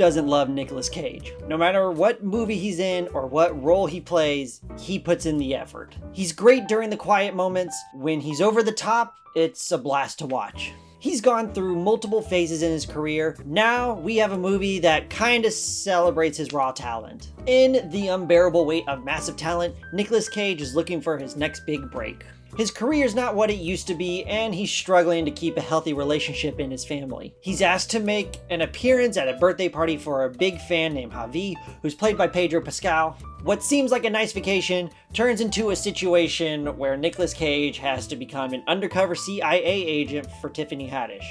doesn't love Nicolas Cage? No matter what movie he's in or what role he plays, he puts in the effort. He's great during the quiet moments. When he's over the top, it's a blast to watch. He's gone through multiple phases in his career. Now we have a movie that kinda celebrates his raw talent. In The Unbearable Weight of Massive Talent, Nicolas Cage is looking for his next big break. His career is not what it used to be, and he's struggling to keep a healthy relationship in his family. He's asked to make an appearance at a birthday party for a big fan named Javi, who's played by Pedro Pascal. What seems like a nice vacation turns into a situation where Nicolas Cage has to become an undercover CIA agent for Tiffany Haddish.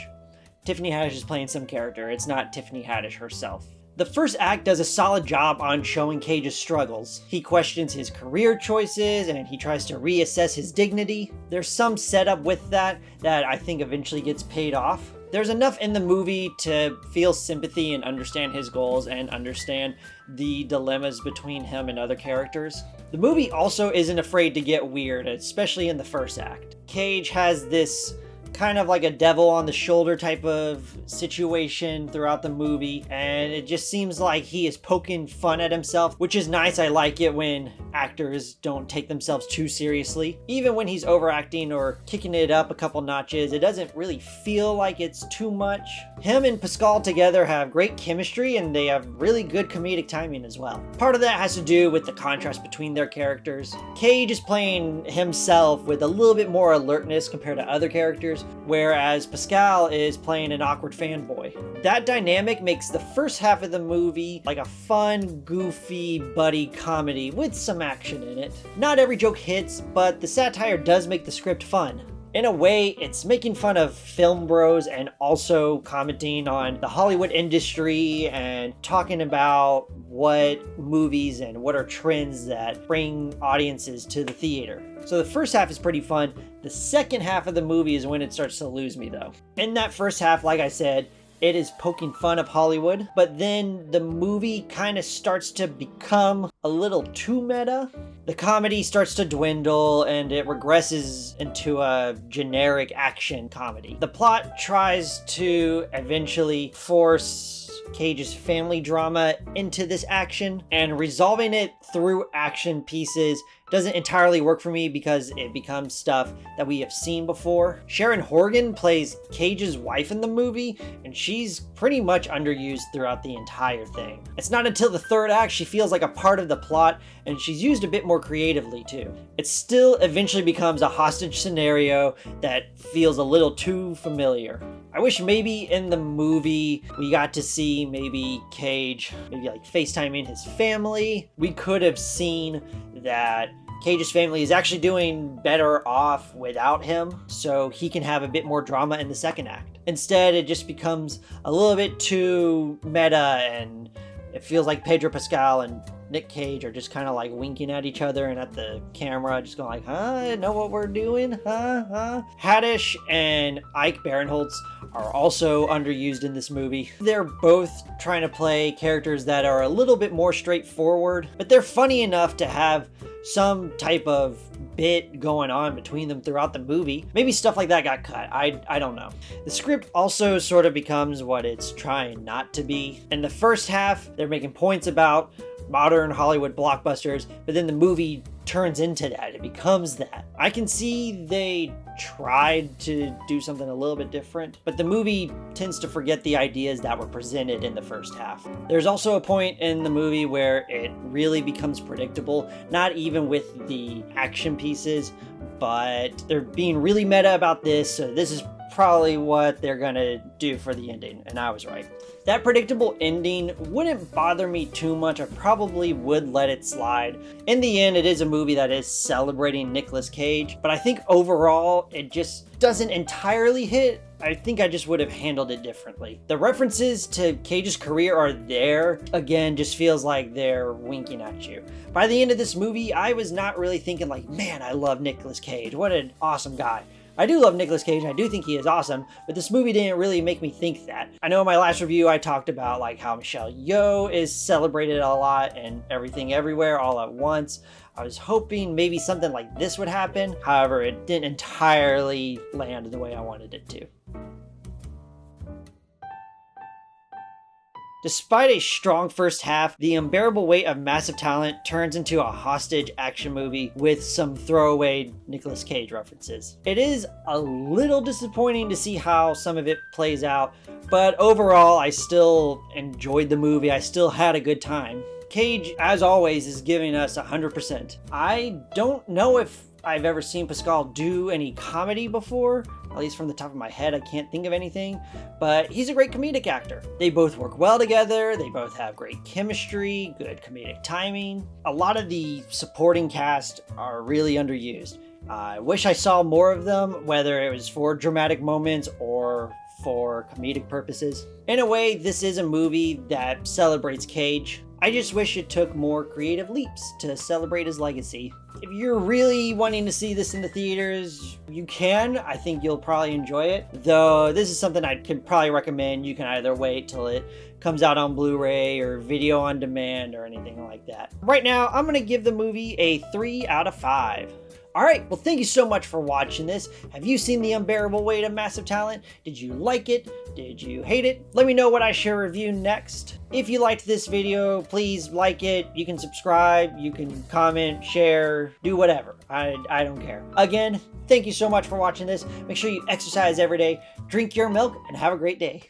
Tiffany Haddish is playing some character, it's not Tiffany Haddish herself. The first act does a solid job on showing Cage's struggles. He questions his career choices and he tries to reassess his dignity. There's some setup with that I think eventually gets paid off. There's enough in the movie to feel sympathy and understand his goals and understand the dilemmas between him and other characters. The movie also isn't afraid to get weird, especially in the first act. Cage has this kind of like a devil on the shoulder type of situation throughout the movie, and it just seems like he is poking fun at himself, which is nice. I like it when actors don't take themselves too seriously. Even when he's overacting or kicking it up a couple notches, it doesn't really feel like it's too much. Him and Pascal together have great chemistry and they have really good comedic timing as well. Part of that has to do with the contrast between their characters. Cage is playing himself with a little bit more alertness compared to other characters, whereas Pascal is playing an awkward fanboy. That dynamic makes the first half of the movie like a fun, goofy buddy comedy with some action in it. Not every joke hits, but the satire does make the script fun. In a way, it's making fun of film bros and also commenting on the Hollywood industry and talking about what movies and what are trends that bring audiences to the theater. So the first half is pretty fun. The second half of the movie is when it starts to lose me though. In that first half, like I said, it is poking fun of Hollywood, but then the movie kind of starts to become a little too meta. The comedy starts to dwindle and it regresses into a generic action comedy. The plot tries to eventually force Cage's family drama into this action, and resolving it through action pieces doesn't entirely work for me because it becomes stuff that we have seen before. Sharon Horgan plays Cage's wife in the movie, and she's pretty much underused throughout the entire thing. It's not until the third act she feels like a part of the plot, and she's used a bit more creatively too. It still eventually becomes a hostage scenario that feels a little too familiar. I wish maybe in the movie we got to see maybe Cage like FaceTiming his family. We could have seen that Cage's family is actually doing better off without him, so he can have a bit more drama in the second act. Instead, it just becomes a little bit too meta, and it feels like Pedro Pascal and Nick Cage are just kind of like winking at each other and at the camera, just going like, huh, know what we're doing, huh? Haddish and Ike Barinholtz are also underused in this movie. They're both trying to play characters that are a little bit more straightforward, but they're funny enough to have some type of bit going on between them throughout the movie. Maybe stuff like that got cut. I don't know. The script also sort of becomes what it's trying not to be. In the first half, they're making points about modern Hollywood blockbusters, but then the movie turns into that. It becomes that. I can see they tried to do something a little bit different, but the movie tends to forget the ideas that were presented in the first half. There's also a point in the movie where it really becomes predictable, not even with the action pieces, but they're being really meta about this, so this is probably what they're gonna do for the ending, and I was right. That predictable ending wouldn't bother me too much. I probably would let it slide. In the end, it is a movie that is celebrating Nicolas Cage, but I think overall it just doesn't entirely hit. I think I just would have handled it differently. The references to Cage's career are there. Again, just feels like they're winking at you. By the end of this movie, I was not really thinking like, man, I love Nicolas Cage. What an awesome guy. I do love Nicolas Cage, I do think he is awesome, but this movie didn't really make me think that. I know in my last review I talked about like how Michelle Yeoh is celebrated a lot and Everything Everywhere All at Once. I was hoping maybe something like this would happen, however it didn't entirely land the way I wanted it to. Despite a strong first half, The Unbearable Weight of Massive Talent turns into a hostage action movie with some throwaway Nicolas Cage references. It is a little disappointing to see how some of it plays out, but overall I still enjoyed the movie. I still had a good time. Cage, as always, is giving us 100%. I don't know if I've ever seen Pascal do any comedy before. At least from the top of my head, I can't think of anything, but he's a great comedic actor. They both work well together, they both have great chemistry, good comedic timing. A lot of the supporting cast are really underused. I wish I saw more of them, whether it was for dramatic moments or for comedic purposes. In a way, this is a movie that celebrates Cage. I just wish it took more creative leaps to celebrate his legacy. If you're really wanting to see this in the theaters, you can. I think you'll probably enjoy it. Though this is something I could probably recommend. You can either wait till it comes out on Blu-ray or video on demand or anything like that. Right now, I'm going to give the movie a 3 out of 5. Alright, well thank you so much for watching this. Have you seen The Unbearable Weight of Massive Talent? Did you like it? Did you hate it? Let me know what I should review next. If you liked this video, please like it. You can subscribe, you can comment, share, do whatever. I don't care. Again, thank you so much for watching this. Make sure you exercise every day, drink your milk, and have a great day.